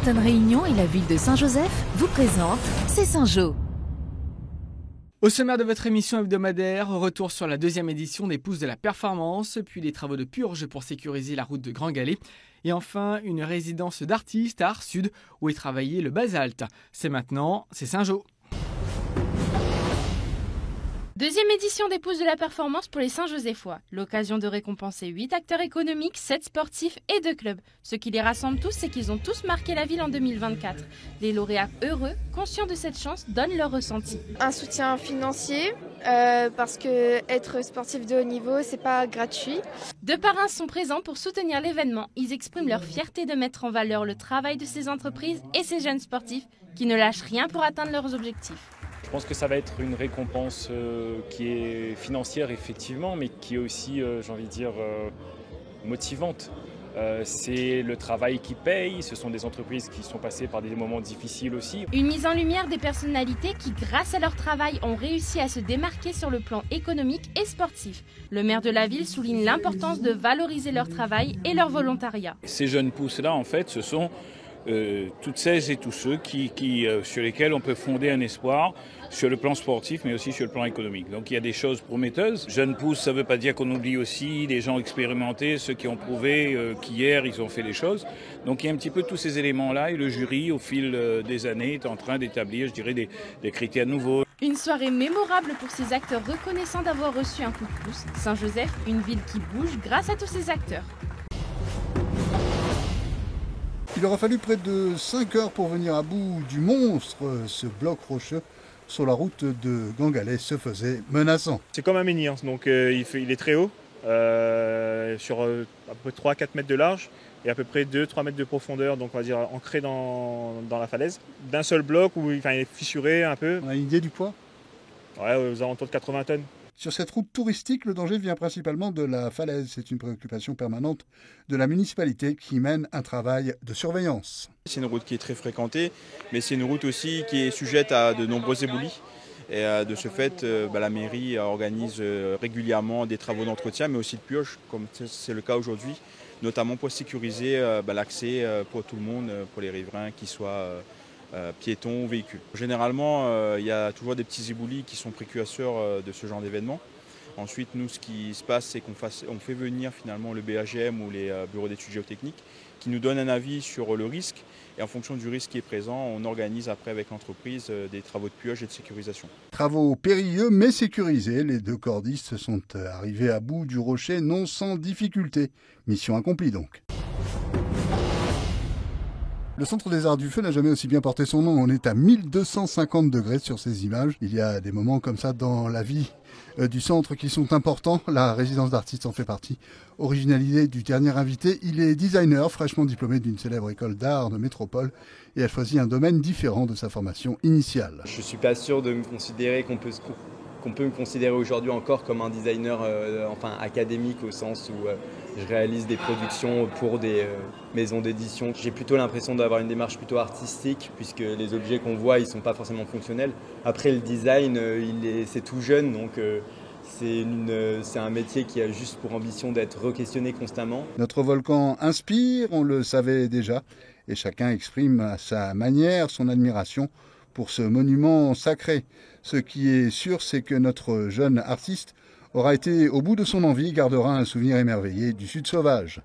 Sainte-Anne-Réunion et la ville de Saint-Joseph vous présentent C'est Saint-Jo. Au sommaire de votre émission hebdomadaire, retour sur la deuxième édition des Pousses de la Performance, puis les travaux de purge pour sécuriser la route de Grand Galet, et enfin une résidence d'artistes à Ars-Sud où est travaillé le basalte. C'est maintenant, c'est Saint-Jo. Deuxième édition des Pousses de la Performance pour les Saint-Joséphois. L'occasion de récompenser 8 acteurs économiques, 7 sportifs et 2 clubs. Ce qui les rassemble tous, c'est qu'ils ont tous marqué la ville en 2024. Les lauréats heureux, conscients de cette chance, donnent leur ressenti. Un soutien financier, parce que être sportif de haut niveau, c'est pas gratuit. 2 parrains sont présents pour soutenir l'événement. Ils expriment leur fierté de mettre en valeur le travail de ces entreprises et ces jeunes sportifs qui ne lâchent rien pour atteindre leurs objectifs. Je pense que ça va être une récompense qui est financière effectivement, mais qui est aussi, j'ai envie de dire, motivante. C'est le travail qui paye, ce sont des entreprises qui sont passées par des moments difficiles aussi. Une mise en lumière des personnalités qui, grâce à leur travail, ont réussi à se démarquer sur le plan économique et sportif. Le maire de la ville souligne l'importance de valoriser leur travail et leur volontariat. Ces jeunes pousses-là, en fait, ce sont toutes celles et tous ceux sur lesquels on peut fonder un espoir sur le plan sportif mais aussi sur le plan économique. Donc il y a des choses prometteuses. Jeunes pousses, ça ne veut pas dire qu'on oublie aussi les gens expérimentés, ceux qui ont prouvé qu'hier ils ont fait des choses. Donc il y a un petit peu tous ces éléments-là et le jury au fil des années est en train d'établir, je dirais, des critères nouveaux. Une soirée mémorable pour ces acteurs reconnaissants d'avoir reçu un coup de pouce. Saint-Joseph, une ville qui bouge grâce à tous ces acteurs. Il aura fallu près de 5 heures pour venir à bout du monstre. Ce bloc rocheux sur la route de Grand Galet se faisait menaçant. C'est comme un menhir, donc il est très haut, sur à peu près 3-4 mètres de large et à peu près 2-3 mètres de profondeur, donc on va dire ancré dans la falaise. D'un seul bloc où il est fissuré un peu. On a une idée du poids ? Ouais, aux alentours de 80 tonnes. Sur cette route touristique, le danger vient principalement de la falaise. C'est une préoccupation permanente de la municipalité qui mène un travail de surveillance. C'est une route qui est très fréquentée, mais c'est une route aussi qui est sujette à de nombreux éboulis. Et de ce fait, la mairie organise régulièrement des travaux d'entretien, mais aussi de purge, comme c'est le cas aujourd'hui, notamment pour sécuriser l'accès pour tout le monde, pour les riverains, qu'ils soient piétons ou véhicules. Généralement, il y a toujours des petits éboulis qui sont précurseurs de ce genre d'événement. Ensuite, nous, ce qui se passe, c'est qu'on fait venir finalement le BAGM ou les bureaux d'études géotechniques qui nous donnent un avis sur le risque. Et en fonction du risque qui est présent, on organise après avec l'entreprise des travaux de purge et de sécurisation. Travaux périlleux mais sécurisés. Les 2 cordistes sont arrivés à bout du rocher non sans difficulté. Mission accomplie donc. Le Centre des Arts du Feu n'a jamais aussi bien porté son nom. On est à 1250 degrés sur ces images. Il y a des moments comme ça dans la vie du centre qui sont importants. La résidence d'artistes en fait partie. Originalité du dernier invité, il est designer, fraîchement diplômé d'une célèbre école d'art de métropole et a choisi un domaine différent de sa formation initiale. Je ne suis pas sûr de me considérer qu'on peut me considérer aujourd'hui encore comme un designer académique au sens où je réalise des productions pour des maisons d'édition. J'ai plutôt l'impression d'avoir une démarche plutôt artistique puisque les objets qu'on voit, ils ne sont pas forcément fonctionnels. Après, le design, c'est tout jeune, donc c'est un métier qui a juste pour ambition d'être re-questionné constamment. Notre volcan inspire, on le savait déjà, et chacun exprime à sa manière son admiration pour ce monument sacré. Ce qui est sûr, c'est que notre jeune artiste aura été au bout de son envie, gardera un souvenir émerveillé du Sud sauvage.